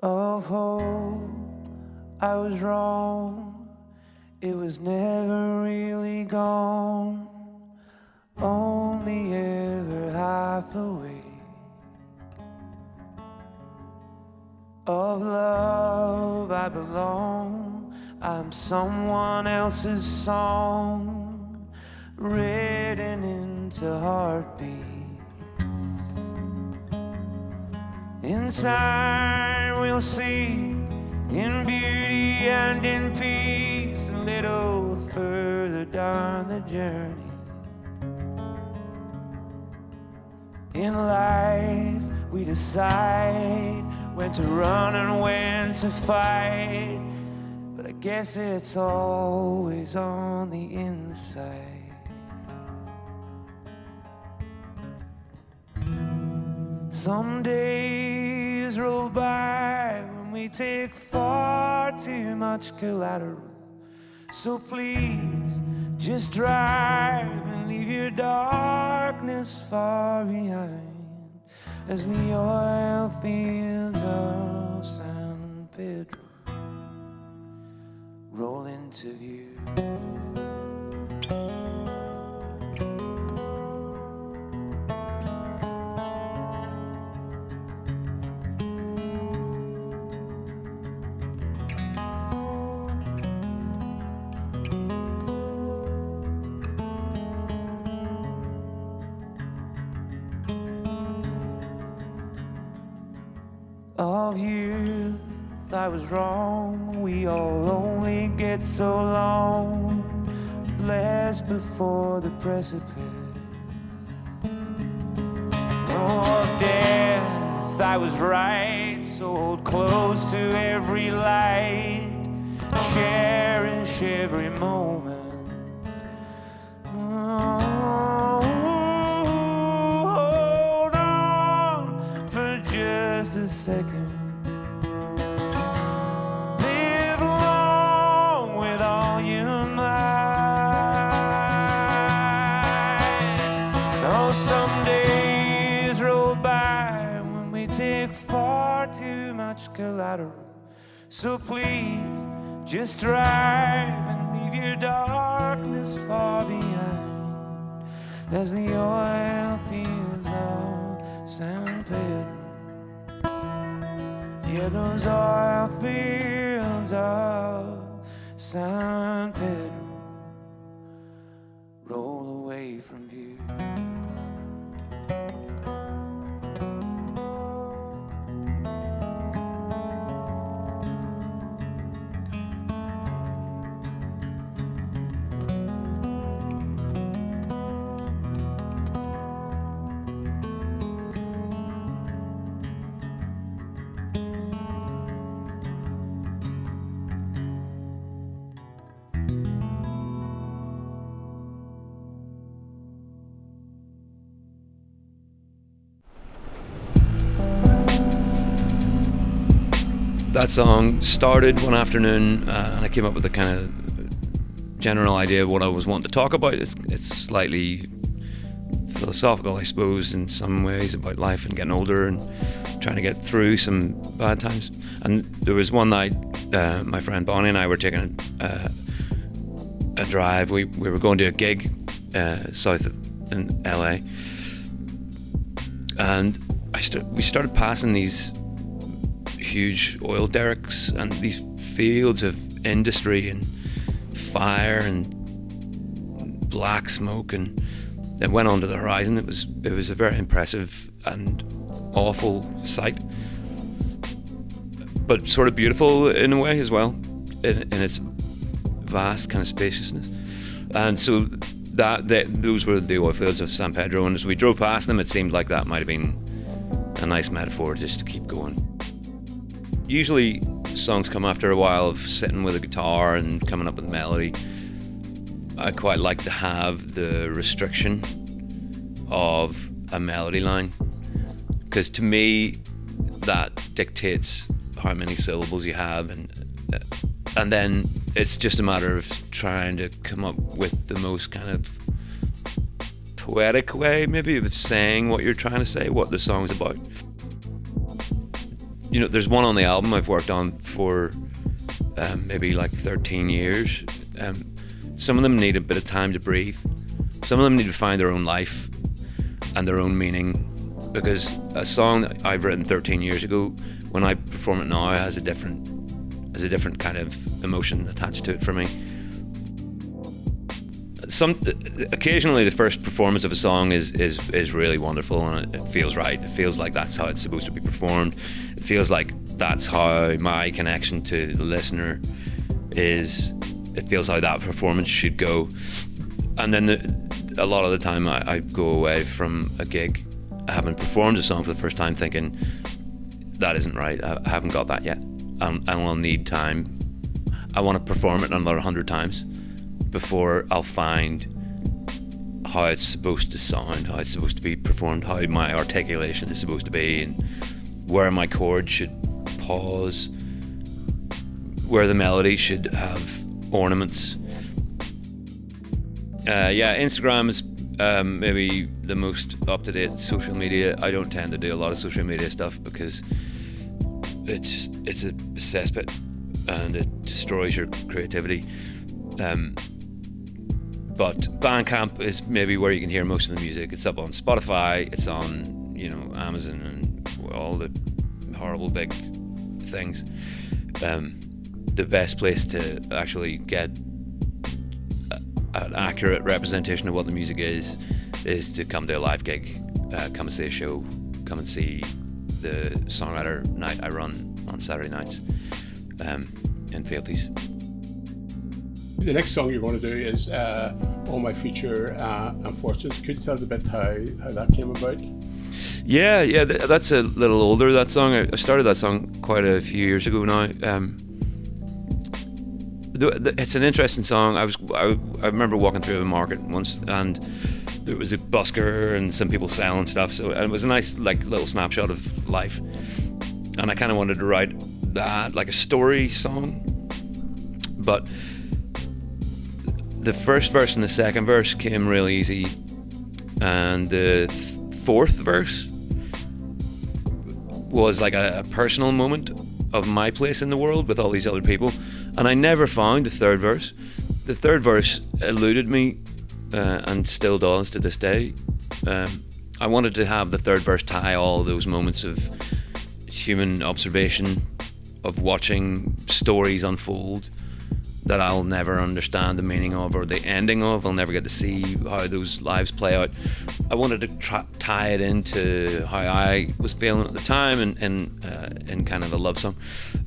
of hope. I was wrong, it was never really gone, only ever half awake. Of love I belong, I'm someone else's song, written into heartbeats. In time we'll see, in beauty and in peace, a little further down the journey. In life we decide when to run and when to fight, but I guess it's always on the inside. Some days roll by when we take far too much collateral, so please just drive and leave your darkness far behind, as the oil fields of San Pedro roll into view. Of youth I was wrong, we all only get so long, blessed before the precipice. Oh, of death I was right, so hold close to every light, cherish every moment. Oh, hold on for just a second. Live long with all your might. Oh, some days roll by when we take far too much collateral, so please just drive and leave your darkness far behind, as the oil fields of San Pedro. Yeah, those oil fields of San Pedro roll away from view. That song started one afternoon and I came up with a kind of general idea of what I was wanting to talk about. It's slightly philosophical, I suppose, in some ways, about life and getting older and trying to get through some bad times. And there was one night, my friend Bonnie and I were taking a drive. We were going to a gig south in LA, and we started passing these huge oil derricks and these fields of industry and fire and black smoke, and it went on to the horizon. It was a very impressive and awful sight, but sort of beautiful in a way as well, in its vast kind of spaciousness. And so those were the oil fields of San Pedro, and as we drove past them, it seemed like that might have been a nice metaphor just to keep going. Usually songs come after a while of sitting with a guitar and coming up with melody. I quite like to have the restriction of a melody line, because to me that dictates how many syllables you have, and then it's just a matter of trying to come up with the most kind of poetic way maybe of saying what you're trying to say, what the song's about. you know, there's one on the album I've worked on for maybe like 13 years. Some of them need a bit of time to breathe. Some of them need to find their own life and their own meaning, because a song that I've written 13 years ago, when I perform it now, has a different kind of emotion attached to it for me. Occasionally the first performance of a song is really wonderful, and it feels right. It feels like that's how it's supposed to be performed. It feels like that's how my connection to the listener is. It feels how that performance should go. And then a lot of the time I go away from a gig, I haven't performed a song for the first time, thinking that isn't right. I haven't got that yet. I will need time. I want to perform it another 100 times before I'll find how it's supposed to sound, how it's supposed to be performed, how my articulation is supposed to be, and where my chords should pause, where the melody should have ornaments. Instagram is maybe the most up-to-date social media. I don't tend to do a lot of social media stuff because it's a cesspit and it destroys your creativity. But Bandcamp is maybe where you can hear most of the music. It's up on Spotify, it's on, you know, Amazon and all the horrible big things. The best place to actually get an accurate representation of what the music is to come to a live gig, come and see a show, come and see the songwriter night I run on Saturday nights in Fealties. The next song you're going to do is All My Future Unfortunates. Could you tell us a bit how that came about? Yeah, that's a little older, that song. I started that song quite a few years ago now. It's an interesting song. I remember walking through a market once, and there was a busker and some people selling stuff. So it was a nice, like, little snapshot of life. And I kind of wanted to write that like a story song, but the first verse and the second verse came real easy, and the fourth verse was like a personal moment of my place in the world with all these other people, and I never found the third verse. The third verse eluded me and still does to this day. I wanted to have the third verse tie all those moments of human observation, of watching stories unfold that I'll never understand the meaning of or the ending of. I'll never get to see how those lives play out. I wanted to tie it into how I was feeling at the time in kind of a love song.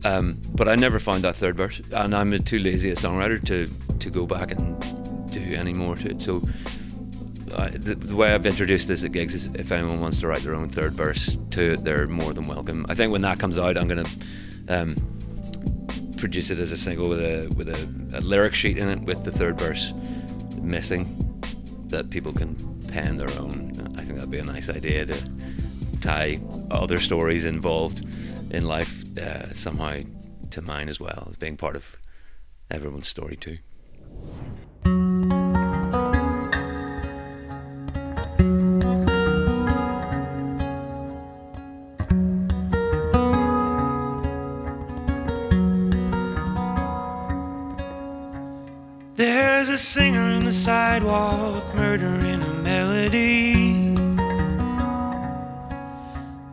But I never found that third verse, and I'm too lazy a songwriter to go back and do any more to it. So the way I've introduced this at gigs is if anyone wants to write their own third verse to it, they're more than welcome. I think when that comes out, I'm going to produce it as a single with a lyric sheet in it with the third verse missing, that people can pen their own. I think that'd be a nice idea to tie other stories involved in life somehow to mine as well, as being part of everyone's story too. There's a singer on the sidewalk murdering a melody,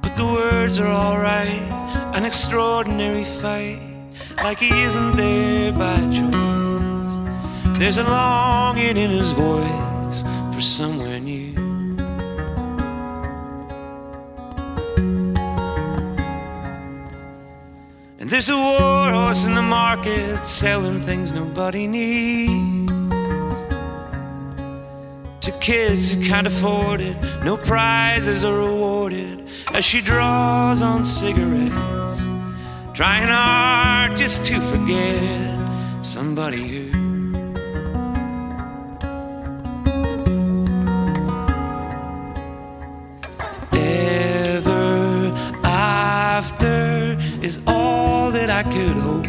but the words are alright. An extraordinary fight, like he isn't there by choice. There's a longing in his voice for somewhere new. And there's a war horse in the market selling things nobody needs to kids who can't afford it. No prizes are rewarded as she draws on cigarettes, trying hard just to forget somebody who ever after is all that I could hope.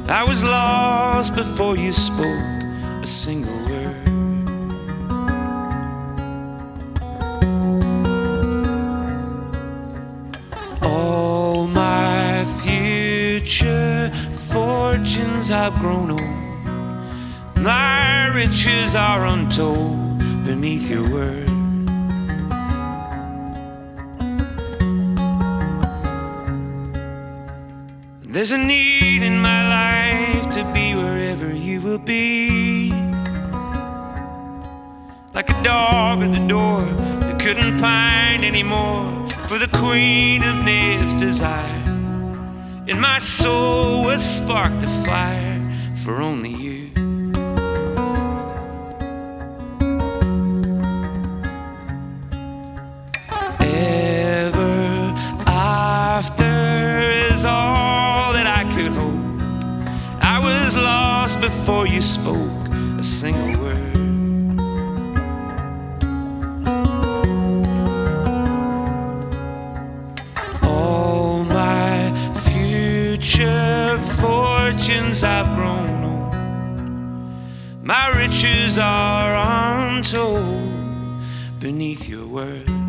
I was lost before you spoke a single word. All my future fortunes I've grown old. My riches are untold beneath your word. There's a need in my life to be wherever you will be. Like a dog at the door that couldn't pine anymore for the queen of Nib's desire. In my soul was sparked a fire for only you. Ever after is all that I could hope. I was lost before you spoke a single word. All my future fortunes I've grown old. My riches are untold beneath your words.